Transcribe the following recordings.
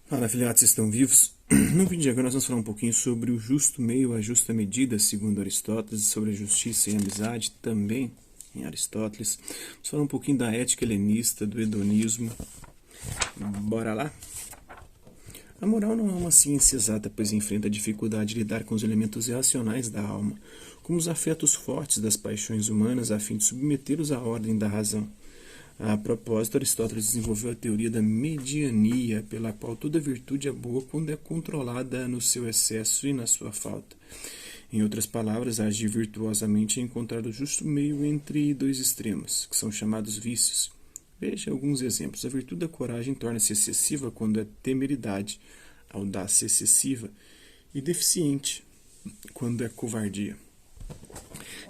Fala, afiliados, estão vivos? No vídeo de agora nós vamos falar um pouquinho sobre o justo meio, a justa medida, segundo Aristóteles, sobre a justiça e a amizade, também em Aristóteles. Vamos falar um pouquinho da ética helenista, do hedonismo. Bora lá? A moral não é uma ciência exata, pois enfrenta a dificuldade de lidar com os elementos irracionais da alma, como os afetos fortes das paixões humanas, a fim de submetê-los à ordem da razão. A propósito, Aristóteles desenvolveu a teoria da mediania, pela qual toda virtude é boa quando é controlada no seu excesso e na sua falta. Em outras palavras, agir virtuosamente é encontrar o justo meio entre dois extremos, que são chamados vícios. Veja alguns exemplos. A virtude da coragem torna-se excessiva quando é temeridade, a audácia excessiva, e deficiente quando é covardia.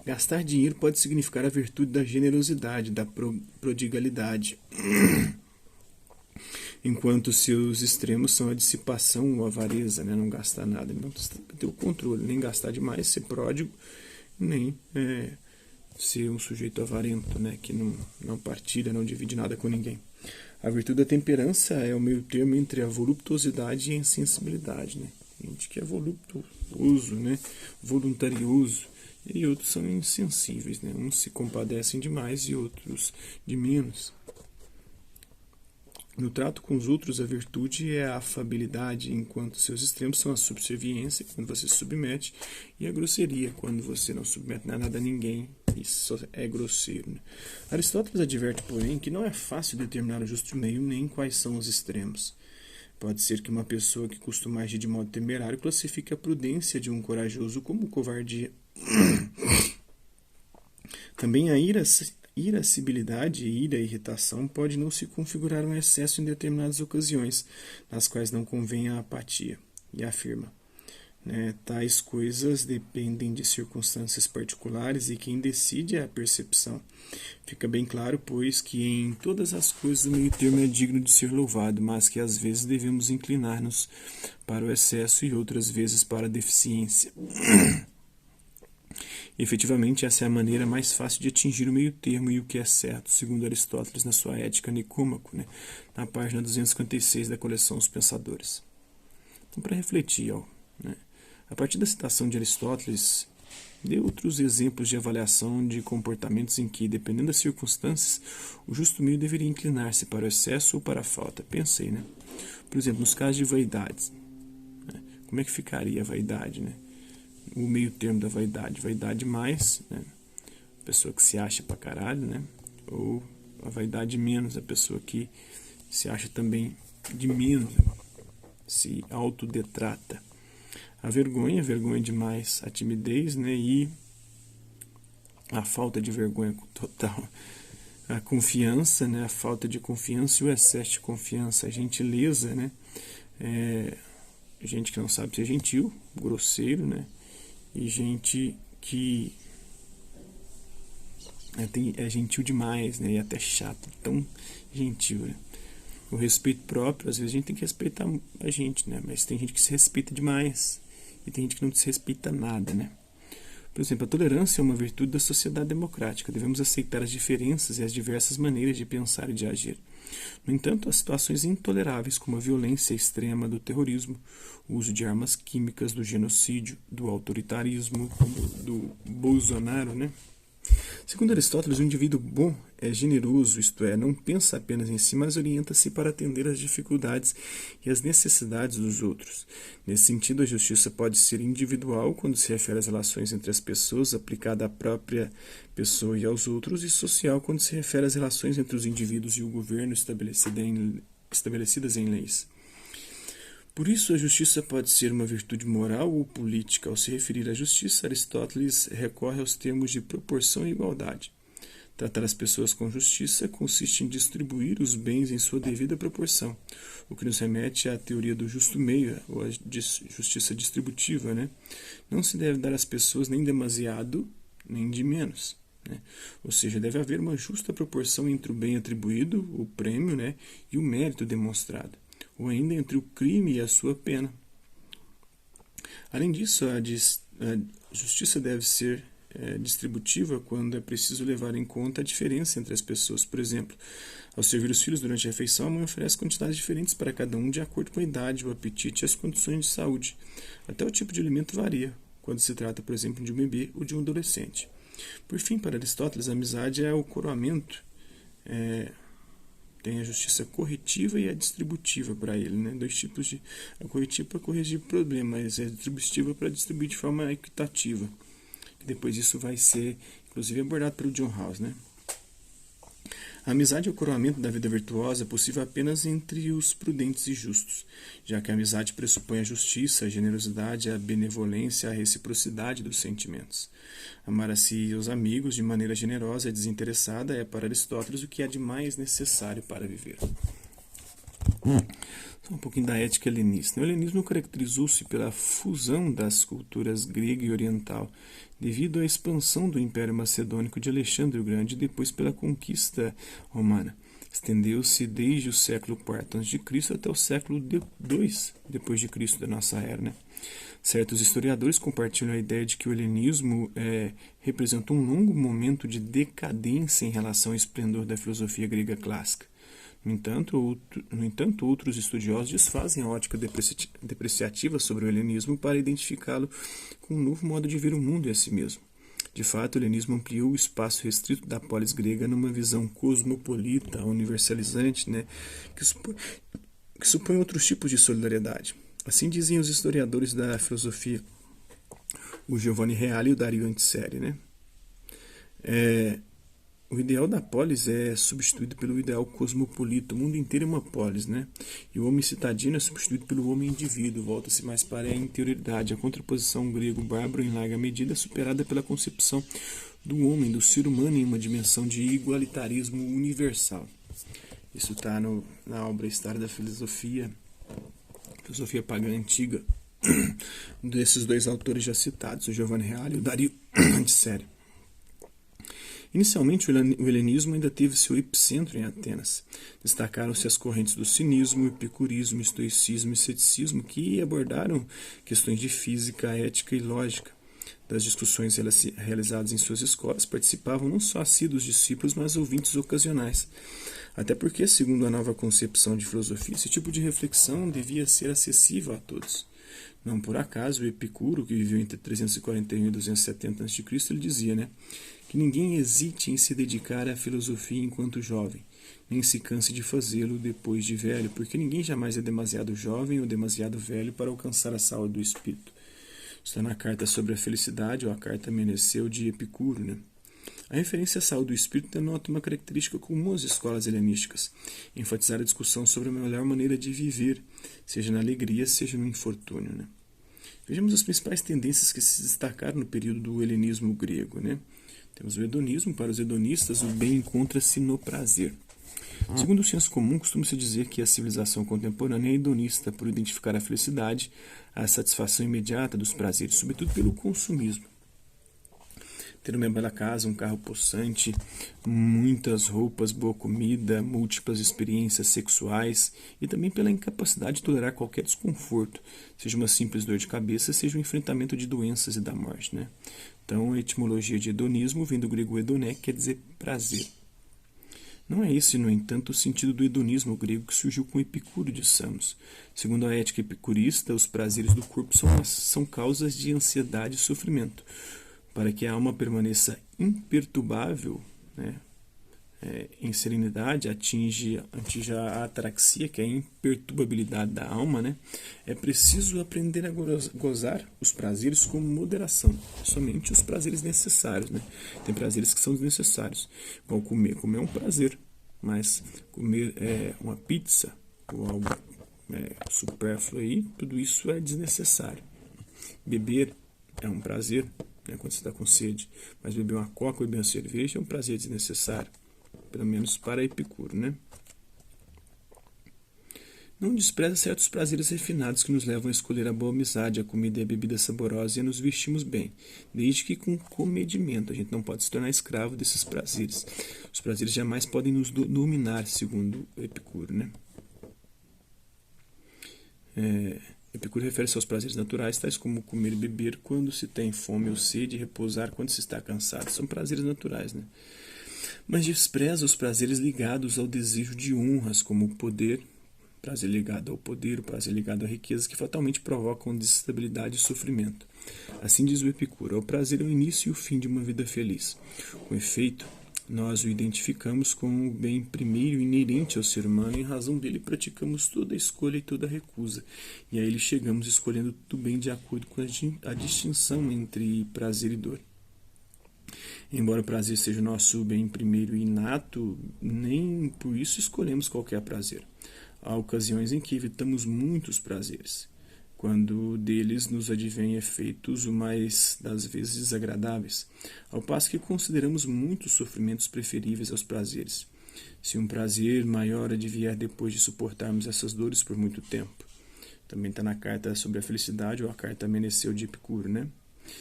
Gastar dinheiro pode significar a virtude da generosidade, da prodigalidade, enquanto seus extremos são a dissipação ou a avareza, né? Não gastar nada, não ter o controle, nem gastar demais, ser pródigo, nem ser um sujeito avarento, né? Que não partilha, não divide nada com ninguém. A virtude da temperança é o meio termo entre a voluptuosidade e a insensibilidade, né? Gente que é voluptuoso, né? Voluntarioso, e outros são insensíveis, né? Uns se compadecem demais e outros de menos. No trato com os outros, a virtude é a afabilidade, enquanto seus extremos são a subserviência, quando você se submete, e a grosseria, quando você não submete nada a ninguém, isso é grosseiro. Né? Aristóteles adverte, porém, que não é fácil determinar o justo meio nem quais são os extremos. Pode ser que uma pessoa que costuma agir de modo temerário classifique a prudência de um corajoso como covardia. Também a irascibilidade e ira e irritação pode não se configurar um excesso em determinadas ocasiões, nas quais não convém a apatia. E afirma, né, tais coisas dependem de circunstâncias particulares e quem decide é a percepção. Fica bem claro, pois, que em todas as coisas o meio termo é digno de ser louvado, mas que às vezes devemos inclinar-nos para o excesso e outras vezes para a deficiência. Efetivamente, essa é a maneira mais fácil de atingir o meio termo e o que é certo, segundo Aristóteles na sua Ética Nicômaco, né, na página 256 da coleção Os Pensadores. Então, para refletir, né, a partir da citação de Aristóteles, dê outros exemplos de avaliação de comportamentos em que, dependendo das circunstâncias, o justo meio deveria inclinar-se para o excesso ou para a falta. Pensei, né? Por exemplo, nos casos de vaidades. Né, como é que ficaria a vaidade, né? O meio termo da vaidade. Vaidade mais, né? A pessoa que se acha pra caralho, né? Ou a vaidade menos, a pessoa que se acha também de menos, né? Se autodetrata. A vergonha demais, a timidez, né? E a falta de vergonha total. A confiança, né? A falta de confiança e o excesso de confiança. A gentileza, né? Gente que não sabe ser gentil, grosseiro, né? E gente que é gentil demais, né? E até chato, tão gentil, né? O respeito próprio, às vezes a gente tem que respeitar a gente, né? Mas tem gente que se respeita demais e tem gente que não se respeita nada, né? Por exemplo, a tolerância é uma virtude da sociedade democrática. Devemos aceitar as diferenças e as diversas maneiras de pensar e de agir. No entanto, há situações intoleráveis como a violência extrema do terrorismo, o uso de armas químicas, do genocídio, do autoritarismo, do Bolsonaro, né? Segundo Aristóteles, o indivíduo bom é generoso, isto é, não pensa apenas em si, mas orienta-se para atender às dificuldades e às necessidades dos outros. Nesse sentido, a justiça pode ser individual, quando se refere às relações entre as pessoas, aplicada à própria pessoa e aos outros, e social, quando se refere às relações entre os indivíduos e o governo estabelecidas em leis. Por isso, a justiça pode ser uma virtude moral ou política. Ao se referir à justiça, Aristóteles recorre aos termos de proporção e igualdade. Tratar as pessoas com justiça consiste em distribuir os bens em sua devida proporção, o que nos remete à teoria do justo meio, ou à justiça distributiva, né? Não se deve dar às pessoas nem demasiado, nem de menos. Né? Ou seja, deve haver uma justa proporção entre o bem atribuído, o prêmio, né? E o mérito demonstrado, ou ainda entre o crime e a sua pena. Além disso, a justiça deve ser distributiva quando é preciso levar em conta a diferença entre as pessoas. Por exemplo, ao servir os filhos durante a refeição, a mãe oferece quantidades diferentes para cada um de acordo com a idade, o apetite e as condições de saúde. Até o tipo de alimento varia, quando se trata, por exemplo, de um bebê ou de um adolescente. Por fim, para Aristóteles, a amizade é o coroamento, tem a justiça corretiva e a distributiva para ele, né? Dois tipos de... A corretiva para corrigir problemas, a distributiva para distribuir de forma equitativa. Depois isso vai ser, inclusive, abordado pelo John Rawls, né? A amizade é o coroamento da vida virtuosa possível apenas entre os prudentes e justos, já que a amizade pressupõe a justiça, a generosidade, a benevolência, a reciprocidade dos sentimentos. Amar a si e aos amigos de maneira generosa e desinteressada é, para Aristóteles, o que há de mais necessário para viver. Só um pouquinho da ética helenista. O helenismo caracterizou-se pela fusão das culturas grega e oriental, devido à expansão do Império Macedônico de Alexandre o Grande e depois pela conquista romana. Estendeu-se desde o século IV a.C. até o século II depois de Cristo da nossa era, né? Certos historiadores compartilham a ideia de que o helenismo representou um longo momento de decadência em relação ao esplendor da filosofia grega clássica. No entanto, outros estudiosos desfazem a ótica depreciativa sobre o helenismo para identificá-lo com um novo modo de ver o mundo e a si mesmo. De fato, o helenismo ampliou o espaço restrito da polis grega numa visão cosmopolita, universalizante, né, que supõe outros tipos de solidariedade. Assim dizem os historiadores da filosofia, o Giovanni Reale e o Dario Antiseri, né? O ideal da polis é substituído pelo ideal cosmopolita. O mundo inteiro é uma polis, né? E o homem citadino é substituído pelo homem indivíduo. Volta-se mais para a interioridade. A contraposição grego-bárbaro, em larga medida, é superada pela concepção do homem, do ser humano, em uma dimensão de igualitarismo universal. Isso está na obra História da Filosofia Pagã Antiga, desses dois autores já citados, o Giovanni Reale e o Dario Antiseri. Inicialmente, o helenismo ainda teve seu epicentro em Atenas. Destacaram-se as correntes do cinismo, epicurismo, estoicismo e ceticismo, que abordaram questões de física, ética e lógica. Das discussões realizadas em suas escolas participavam não só assíduos discípulos, mas ouvintes ocasionais. Até porque, segundo a nova concepção de filosofia, esse tipo de reflexão devia ser acessível a todos. Não por acaso, o Epicuro, que viveu entre 341 e 270 a.C., ele dizia, né, que ninguém hesite em se dedicar à filosofia enquanto jovem, nem se canse de fazê-lo depois de velho, porque ninguém jamais é demasiado jovem ou demasiado velho para alcançar a saúde do espírito. Está na carta sobre a felicidade, ou a carta Meneceu de Epicuro, né? A referência à saúde do espírito denota uma característica comum às escolas helenísticas, enfatizar a discussão sobre a melhor maneira de viver, seja na alegria, seja no infortúnio, né? Vejamos as principais tendências que se destacaram no período do helenismo grego, né? Temos o hedonismo. Para os hedonistas, o bem encontra-se no prazer. Segundo o senso comum, costuma-se dizer que a civilização contemporânea é hedonista por identificar a felicidade, a satisfação imediata dos prazeres, sobretudo pelo consumismo. Ter uma bela casa, um carro possante, muitas roupas, boa comida, múltiplas experiências sexuais e também pela incapacidade de tolerar qualquer desconforto, seja uma simples dor de cabeça, seja o enfrentamento de doenças e da morte, né? Então, a etimologia de hedonismo vem do grego hedoné, que quer dizer prazer. Não é esse, no entanto, o sentido do hedonismo grego que surgiu com Epicuro de Samos. Segundo a ética epicurista, os prazeres do corpo são causas de ansiedade e sofrimento. Para que a alma permaneça imperturbável, né, em serenidade, atinja a ataraxia, que é a imperturbabilidade da alma, né, é preciso aprender a gozar os prazeres com moderação, somente os prazeres necessários, né? Tem prazeres que são desnecessários, igual comer. Comer é um prazer, mas comer uma pizza ou algo supérfluo aí, tudo isso é desnecessário. Beber é um prazer, né, quando você está com sede, mas beber uma coca ou beber uma cerveja é um prazer desnecessário, pelo menos para Epicuro, né? Não despreza certos prazeres refinados que nos levam a escolher a boa amizade, a comida e a bebida saborosa e a nos vestimos bem, desde que com comedimento. A gente não pode se tornar escravo desses prazeres. Os prazeres jamais podem nos dominar, segundo Epicuro, né? Epicuro refere-se aos prazeres naturais, tais como comer e beber quando se tem fome ou sede, e repousar quando se está cansado. São prazeres naturais, né? Mas despreza os prazeres ligados ao desejo de honras, como o poder, prazer ligado ao poder, o prazer ligado à riqueza, que fatalmente provocam desestabilidade e sofrimento. Assim diz o Epicuro: o prazer é o início e o fim de uma vida feliz. Com efeito, nós o identificamos com o bem primeiro inerente ao ser humano, e em razão dele praticamos toda a escolha e toda a recusa. E a ele chegamos escolhendo tudo bem de acordo com a distinção entre prazer e dor. Embora o prazer seja o nosso bem primeiro e inato, nem por isso escolhemos qualquer prazer. Há ocasiões em que evitamos muitos prazeres, quando deles nos advêm efeitos o mais das vezes desagradáveis, ao passo que consideramos muitos sofrimentos preferíveis aos prazeres, se um prazer maior advier depois de suportarmos essas dores por muito tempo. Também está na carta sobre a felicidade, ou a carta Meneceu de Epicuro, né?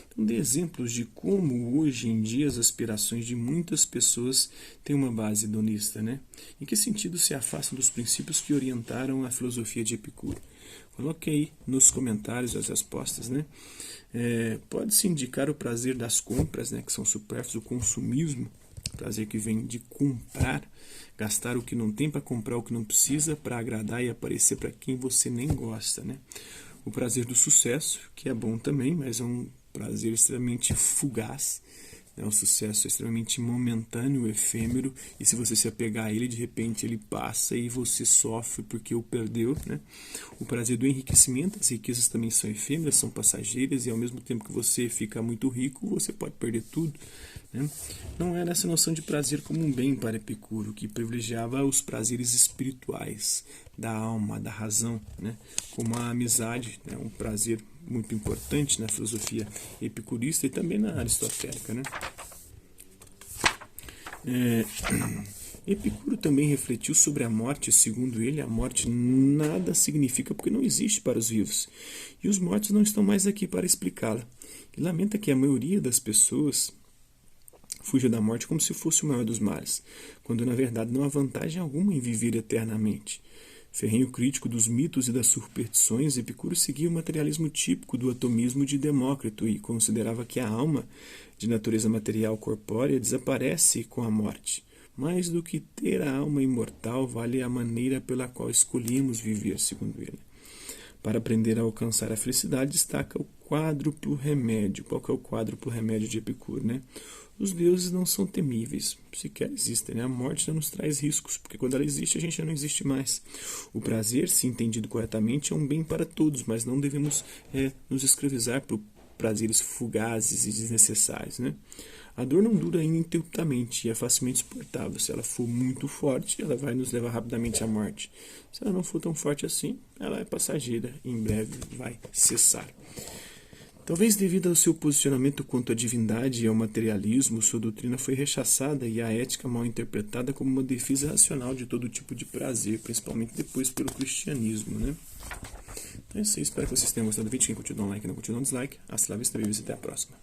Então, dê exemplos de como hoje em dia as aspirações de muitas pessoas têm uma base hedonista, né? Em que sentido se afastam dos princípios que orientaram a filosofia de Epicuro? Coloque aí nos comentários as respostas, né? Pode-se indicar o prazer das compras, né, que são supérfluos, o consumismo, o prazer que vem de comprar, gastar o que não tem para comprar o que não precisa, para agradar e aparecer para quem você nem gosta, né? O prazer do sucesso, que é bom também, mas é um prazer extremamente fugaz, né? O sucesso é extremamente momentâneo, efêmero, e se você se apegar a ele, de repente ele passa e você sofre porque o perdeu, né? O prazer do enriquecimento, as riquezas também são efêmeras, são passageiras, e ao mesmo tempo que você fica muito rico, você pode perder tudo, né? Não era essa noção de prazer como um bem para Epicuro, que privilegiava os prazeres espirituais, da alma, da razão, né? Como a amizade, né? Um prazer muito importante na filosofia epicurista e também na aristotélica, né? Epicuro também refletiu sobre a morte. Segundo ele, a morte nada significa porque não existe para os vivos, e os mortos não estão mais aqui para explicá-la. E lamenta que a maioria das pessoas fuja da morte como se fosse o maior dos males, quando na verdade não há vantagem alguma em viver eternamente. Ferrenho crítico dos mitos e das superstições, Epicuro seguia o materialismo típico do atomismo de Demócrito e considerava que a alma, de natureza material corpórea, desaparece com a morte. Mais do que ter a alma imortal, vale a maneira pela qual escolhemos viver, segundo ele. Para aprender a alcançar a felicidade, destaca o quádruplo remédio. Qual que é o quádruplo remédio de Epicuro, né? Os deuses não são temíveis, sequer existem, né? A morte não nos traz riscos, porque quando ela existe, a gente já não existe mais. O prazer, se entendido corretamente, é um bem para todos, mas não devemos nos escravizar por prazeres fugazes e desnecessários, né? A dor não dura ininterruptamente e é facilmente suportável. Se ela for muito forte, ela vai nos levar rapidamente à morte. Se ela não for tão forte assim, ela é passageira e em breve vai cessar. Talvez devido ao seu posicionamento quanto à divindade e ao materialismo, sua doutrina foi rechaçada e a ética mal interpretada como uma defesa racional de todo tipo de prazer, principalmente depois pelo cristianismo, né? Então é isso aí, espero que vocês tenham gostado do vídeo. Quem curtiu, dá um like, não curtiu, dá um dislike. Hasta la vista, babies, até a próxima.